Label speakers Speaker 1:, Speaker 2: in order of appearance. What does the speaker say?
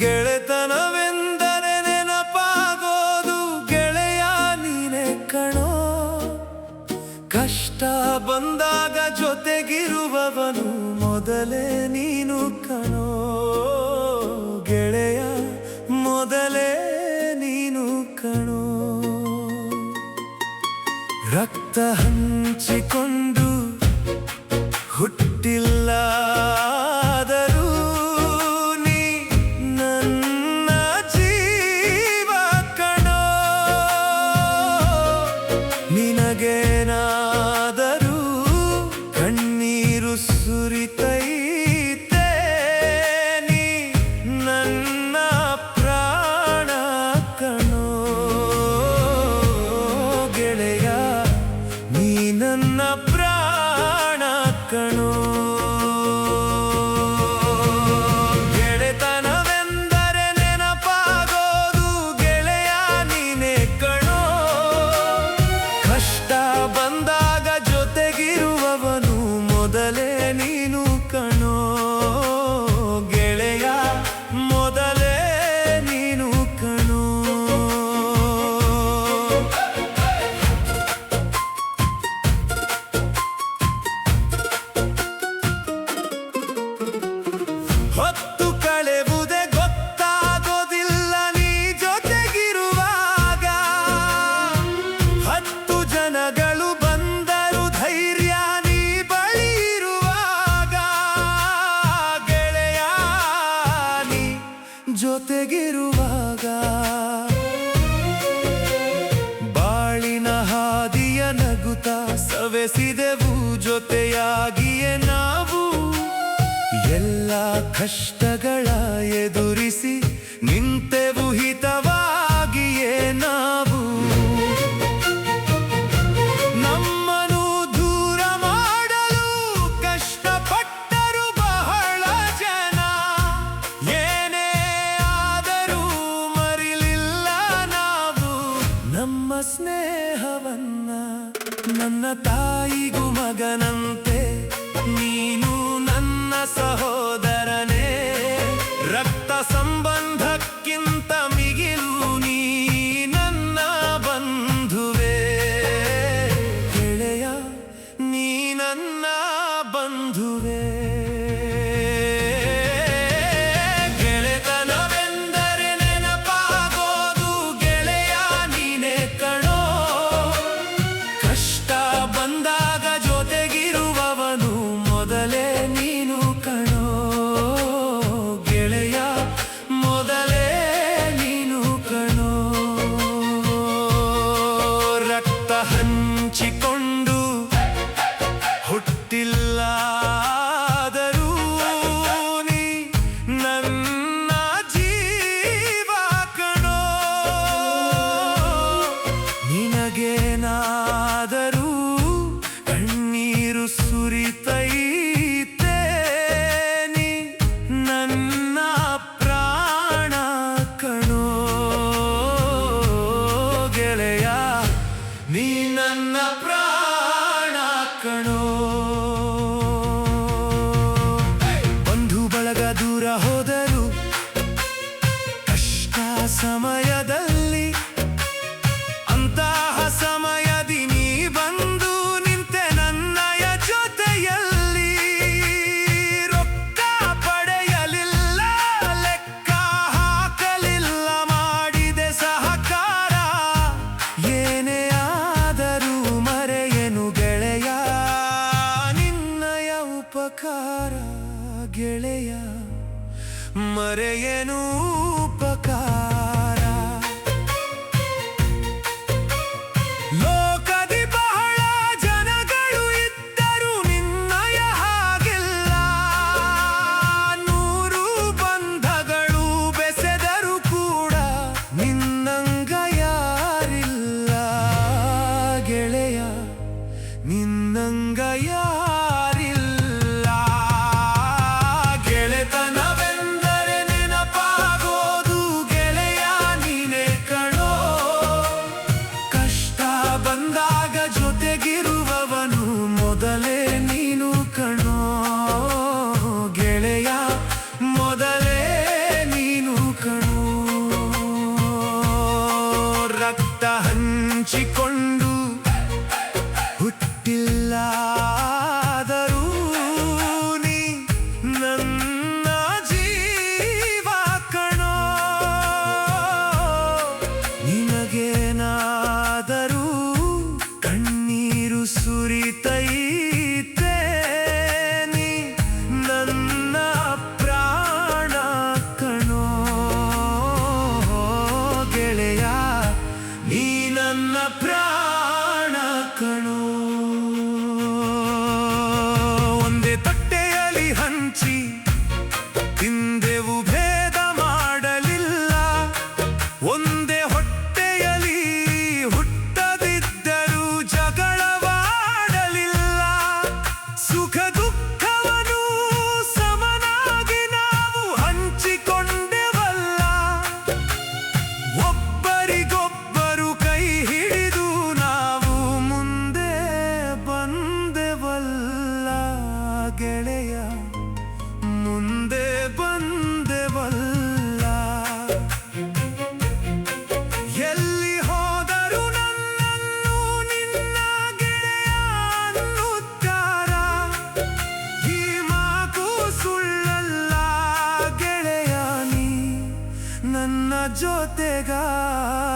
Speaker 1: ಗೆಳೆತನವೆಂದರೆ ನೆನಪಾಗೋದು ಗೆಳೆಯ ನೀನೆ ಕಣೋ. ಕಷ್ಟ ಬಂದಾಗ ಜೊತೆಗಿರುವವನು ಮೊದಲೇ ನೀನು ಕಣೋ. ಗೆಳೆಯ ಮೊದಲೇ ನೀನು ಕಣೋ. ರಕ್ತ ಹಂಚಿಕೊಂಡು ಹುಟ್ಟಿಲ್ಲ ಆದರೂ ನೀ ನನ್ನ ಜೀವ ಕಣೋ. ನಿನಗೇನಾದರೂ ಕಣ್ಣೀರು ಸುರಿತೈತೆ ನೀ ನನ್ನ ಪ್ರಾಣ ಕಣೋ. ಗೆಳೆಯ ನೀ ನನ್ನ ಪ್ರಾಣ ಕಣೋ. ಗೆಳೆತನವೆಂದರೆ ನೆನಪಾಗೋದು ಗೆಳೆಯ ನೀನೆ ಕಣೋ. ಕಷ್ಟ ಬಂದಾಗ ಜೊತೆಗಿರುವವನು ಮೊದಲೇ ನೀನು ಕಣೋ. ಗೆಳೆಯ ಮೊದಲೇ ನೀನು ಕಣೋ. ಹೊತ್ತು ಕಳೆವುದೇ ಗೊತ್ತಾಗೋದಿಲ್ಲ ನೀ ಜೊತೆಗಿರುವಾಗ. 10 ಜನಗಳು ಬಂದರು ಧೈರ್ಯ ನೀ ಬಳಿ ಇರುವಾಗ. ಗೆಳೆಯ ನೀ ಜೊತೆಗಿರುವಾಗ ಬಾಳಿನ ಹಾದಿಯ ನಗುತ್ತ ಸವೆಸಿದೆವು ಜೊತೆಯಾಗಿಯೇ ನಾವು. ಎಲ್ಲ ಕಷ್ಟಗಳ ಎದುರಿಸಿ ನಿಂತೆವು ಹಿತವಾಗಿಯೇ ನಾವು. ನಮ್ಮನ್ನು ದೂರ ಮಾಡಲು ಕಷ್ಟಪಟ್ಟರು ಬಹಳ ಜನ. ಏನೇ ಆದರೂ ಮರಿಲಿಲ್ಲ ನಾವು ನಮ್ಮ ಸ್ನೇಹವನ್ನ. ನನ್ನ ತಾಯಿಗೂ ಮಗನಂತೆ ನೀನು ನನ್ನ ಸಹೋದರನೇ. ರಕ್ತ ಸಂಬಂಧಕ್ಕಿಂತ ಮಿಗಿಲು ನೀ ನನ್ನ ಬಂಧುವೇ. ಗೆಳೆಯ ನೀ ನನ್ನ ಬಂಧುವೇ. ಗೆಳೆತನವೆಂದರೆ ನೆನಪಾಗೋದು ಗೆಳೆಯ ನೀನೆ ಕಣೋ. ಕಷ್ಟ ಬಂದಾಗ ಜೊತೆಗಿರುವವನು ಮೊದಲೇ ನೀನು ಕಣೋ. ಗೆಳೆಯ ಮೊದಲೇ ನೀನು ಕಣೋ. ರಕ್ತ ಹಂಚಿಕೊಂಡು ಹುಟ್ಟಿಲ್ಲ ಆದರೂ ನೀ ನನ್ನ ಜೀವ ಕಣೋ. ನಿನಗೇನಾದರೂ ಕಣ್ಣೀರು ಸುರಿತೈತೆ ನೀ ನನ್ನ ಪ್ರಾಣ ಕಣೋ. ಗೆಳೆಯ ನೀ ನನ್ನ ಪ್ರಾಣ ಕಣೋ. ಬಂಧು ಬಳಗ ದೂರ ಹೋದರು ಕಷ್ಟ ಸಮಯದಲ್ಲಿ. ಅಂತಹ ಸಮಯದಿ ನೀ ಬಂದು ನಿಂತೆ ನನ್ನಯ ಜೊತೆಯಲ್ಲಿ. ರೊಕ್ಕ ಪಡೆಯಲಿಲ್ಲ ಲೆಕ್ಕ ಹಾಕಲಿಲ್ಲ ಮಾಡಿದೆ ಸಹಕಾರ. ಏನೇ ಆದರೂ ಮರೆಯನು ಗೆಳೆಯ ನಿನ್ನಯ ಉಪಕಾರ. ಗೆಳೆಯ ಮರೆಯನು ಉಪಕಾರ. ಲೋಕದಿ ಬಹಳ ಜನಗಳು ಇದ್ದರು ನಿನ್ನಯ ಹಾಗಿಲ್ಲ. 100 ಬಂಧಗಳು ಬೆಸೆದರು ಕೂಡ ನಿನ್ನಂಗ ಯಾರಿಲ್ಲ. ಗೆಳೆಯ ನಿನ್ನಂಗ ಯಾರಿಲ್ಲ. ಗೆಳೆತನವೆಂದರೆ ನೆನಪಾಗೋದು ಗೆಳೆಯ ಹಂಚಿ ತಿಂದೆವು, ಭೇದ ಮಾಡಲಿಲ್ಲ. ಒಂದೇ ಹೊಟ್ಟೆಯಲ್ಲಿ ಹುಟ್ಟದಿದ್ದರೂ ಜಗಳವಾಡಲಿಲ್ಲ. ಸುಖ ದುಃಖವನ್ನು ಸಮನಾಗಿ ನಾವು ಹಂಚಿಕೊಂಡೆವಲ್ಲ. ಒಬ್ಬರಿಗೊಬ್ಬರು ಕೈ ಹಿಡಿದು ನಾವು ಮುಂದೆ ಬಂದೆವಲ್ಲ ಗೆಳೆಯ, ಮುಂದೆ ಬಂದೆವಲ್ಲ. ಎಲ್ಲಿ ಹೋದರೂ ನನ್ನನ್ನು ನಿನ್ನ ಗೆಳೆಯ ಅನ್ನುತ್ತಾರ. ಈ ಮಾತು ಸುಳ್ಳಲ್ಲ ಗೆಳೆಯ, ನೀ ನನ್ನ ಜೊತೆಗಾರ.